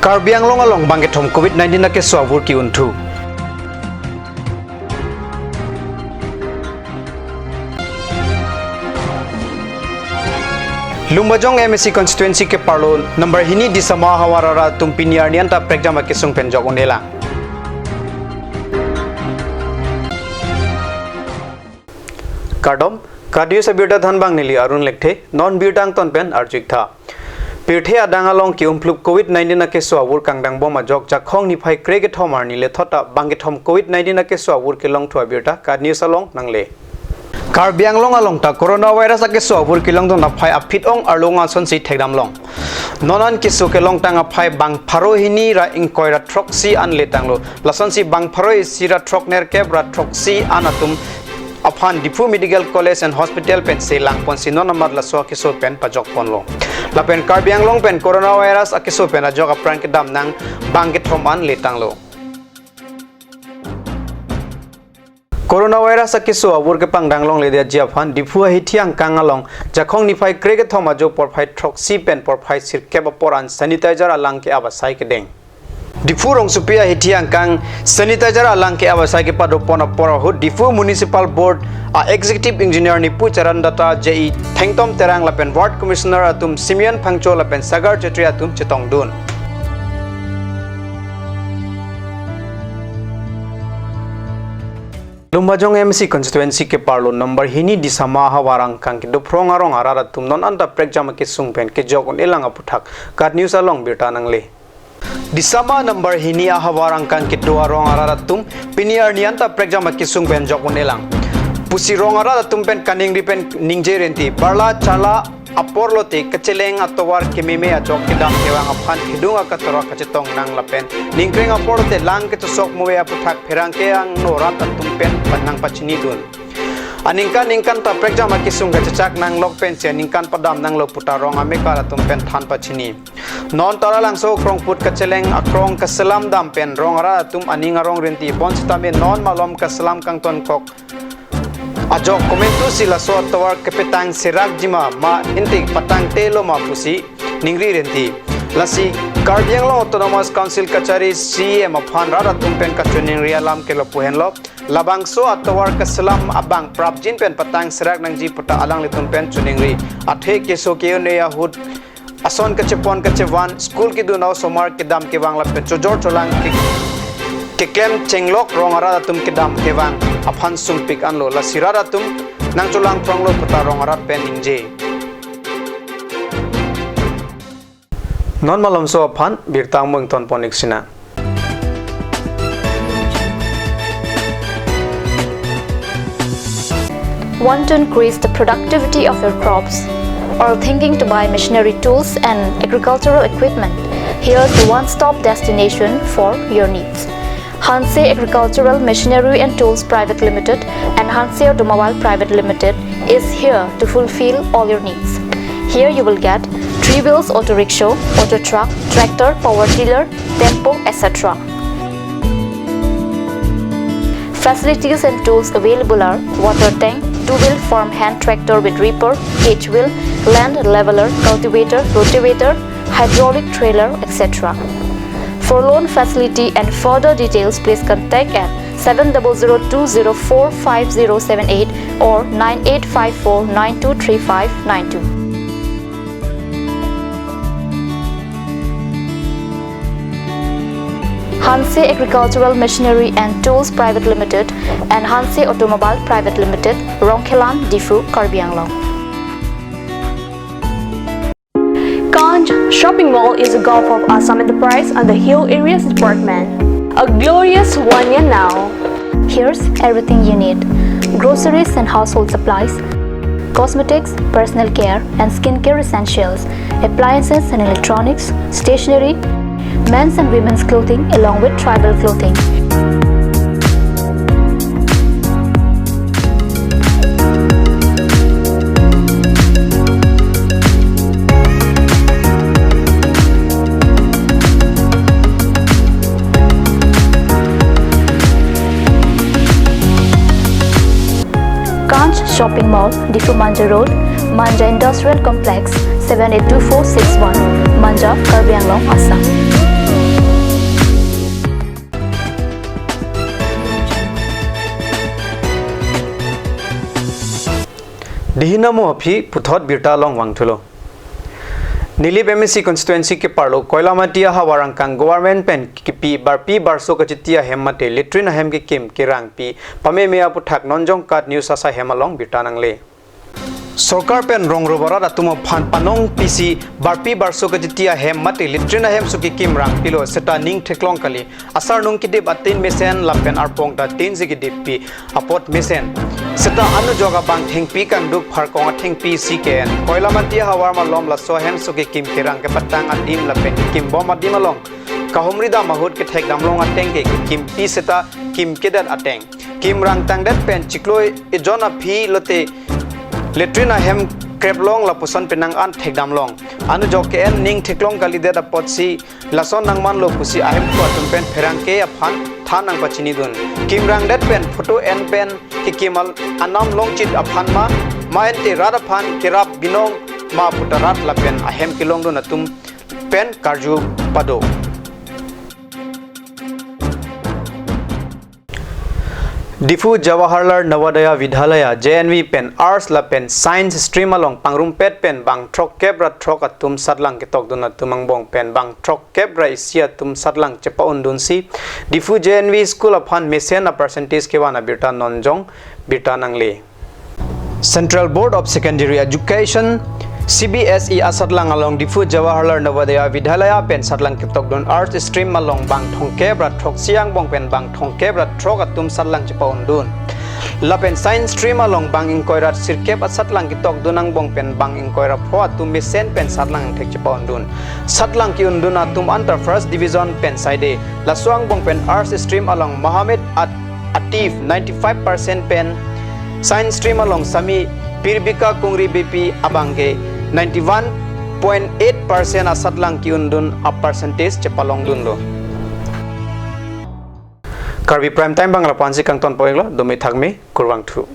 Karbi Anglong along bangetom COVID-19 na keso avur ki untu. Lumbajong MSC constituency ke parlo number hini di sama hawarara tumpiniar nianta pregjama kesung penjok ondela. Kardom Kadiyo sa birda dhanbang nili arun lekte non birdang ton pen arjik tha. Pirthe adang along ki umpluk COVID-19 na keso awur kangdang bom ajok jakhong ni phai krege thomar ni le thota bangethom COVID-19 na keso awur ke long thwa birta Kadiyo salong nangle. Karbi Anglong along ta coronavirus a keso awur ki long dong na phai apit ong arlonga son si thegdam long. Nonan keso ke long tang a phai bang pharo hini ra inkoira troxi an le tanglo. Lason si bang pharo isira trokner keb ra troxi anatum Upon Difu Medical College and Hospital pen selang pon sino namar laswa kiso pen pajok pon lo. Lapen Karbi Anglong pen coronavirus akiso pen ajok apran ke dam nang bangket homan letang lo. Coronavirus akiso awur ke pangdang long le dia jiafan Difu hitiang kangalong jakhong ni phai krege thoma jo por phai troxi pen por phai sirke ba poran sanitizer alang ke abasai ke deng. Difu rong supia hitiang kang sanitizer alang ke abasai ke pado pona pora hud Difu Municipal Board a Executive Engineer ni pu charan data JE Thengtom terang lapen Ward Commissioner atum Simeon Phangcho lapen Sagar Chetri atum Chetong Dun. Lumbajong MC constituency ke parlo number hini di sama hawarang kang ke doprong arong arara tum non anta pregjama ke sungpen ke jokon elang aputhak kat news along birta nangle. Di sama number hini hawarang kang ke do arong arara tum piniar nianta pregjama ke sungpen jokon elang. Pusi rong arara tum pen kaning ripen ningje renti barla chala aporlote keceleng atowar kememe ajok kedam kewang aphan hidung akatora kacetong nang lapen ningkreng aporlote lang ke tusok muwe aputhak pherang ke ang norat atum pen panang pachini dun aningkan ta pregjama kisung gachak nang lok pen se ningkan padam nang lo putarong amekar atum pen than pachini non tara lang so krong put keceleng akrong kasalam dam pen rong ara atum aning arong renti bon sitame non malom kasalam kang ton kok Ajok komentu sila so tawar kepetang sirak jima ma intik patang telo ma pusi ningri renti lasi Karbi Anglong Autonomous Council kachari CM aphan rara tumpen kachuning rialam ke lo puhen lo labang so atawar kasalam abang prapjin pen patang sirak nangji pata alang litun pen chuningri athe ke so ke ne yahud ason kachepon kachewan school ki dunau somar ke dam ke wang la pe chojor cholang ke kem chenglok rong ara tum ke dam ke wang aphan sumpik anlo la sirara tum nang cholang pronglo pata rong ara pen ingje non malom so aphan birtang mung ton ponik sina Want to increase the productivity of your crops or thinking to buy machinery tools and agricultural equipment? Here's the one-stop destination for your needs. Hanse Agricultural Machinery and Tools Private Limited and Hanse Automobile Private Limited is here to fulfill all your needs. Here you will get 3 wheels auto rickshaw, auto truck, tractor, power tiller, tempo, etc. Facilities and tools available are water tank, 2-wheel farm hand tractor with reaper, H-wheel, land leveler, cultivator, rotavator, hydraulic trailer, etc. For loan facility and further details, please contact at 7002045078 or 9854923592. Hanse Agricultural Machinery and Tools Private Limited and Hanse Automobile Private Limited, Rongkhelan, Difu, Karbi Anglong. Kanj Shopping Mall is a Gulf of Assam enterprise and the Hill Areas Department. A glorious 1 year now. Here's everything you need: groceries and household supplies, cosmetics, personal care and skincare essentials, appliances and electronics, stationery, men's and women's clothing along with tribal clothing. Kanj Shopping Mall, Difu Manja Road, Manja Industrial Complex, 782461, Manja, Karbi Anglong, Assam. Dihinamo api puthot birta long wangthulo Nilip MSC constituency ke parlo Koilamatia hawarang kang government pen kipi barpi barso kachitia hemmate litrina hem ke kim kirang pi pame mea puthak nonjong kat news asa hemalong bitanang le Sarkar pen rong robara datuma phan panong PC barpi barso kachitia hemmate litrina hem suki kim rang pilo seta ning theklong kali asar nung kidip atin mesen lapen arpong da tin zigi dipi apot mesen seta anu joga bang thengpi kang duk phar kong thengpi siken Koilamatia hawar malom la so hem suki kim kirang ke patang adim lapen kim bom adim along kahumrida mahut ke thek damlong ateng ke kim pi seta kim kedat ateng kim rang tang dat pen chikloi e jona phi lote Letrina hem kreplong la pusan penang an thek damlong anu jok en ning theklong kali de da potsi lason nang man lo pusi ahem ko tum pen pherang ke aphan thanang pachini dun kimrang dat pen photo en pen kikimal anam long chit aphan ma ente rada phan kirap binong ma putarat la pen ahem kilong dun atum pen karju pado Difu Jawaharlal Navodaya Vidhalaya JNV pen Arts la pen Science stream along pangrumpet pen bang trok kebra trok atum sadlang ketok dun atumang bong pen bang trok kebra isia tum sadlang chepa undun si Difu JNV school upon mesen a percentage ke wana birta nonjong birta nangle Central Board of Secondary Education CBSE asadlang along Difu Jawaharlal Navodaya Vidhalaya pen sadlang ketok dun art stream along bang thongke bra thok siang bong pen bang thongke bra thok atum sadlang chepa undun la pen science stream along bang inkoirat sirkep asadlang ketok dunang bong pen bang inkoira pho atum mesen pen sadlang thek chepa undun sadlang ki undun atum under first division pen side la suang bong pen art stream along Mohammed Atif 95% pen science stream along Sami Pirbika Kungri BP abangge 91.8% asadlang ki undun a percentage chepalong dun lo Karbi prime time bangla pansi kang ton poiglo domi thakmi kurwang thu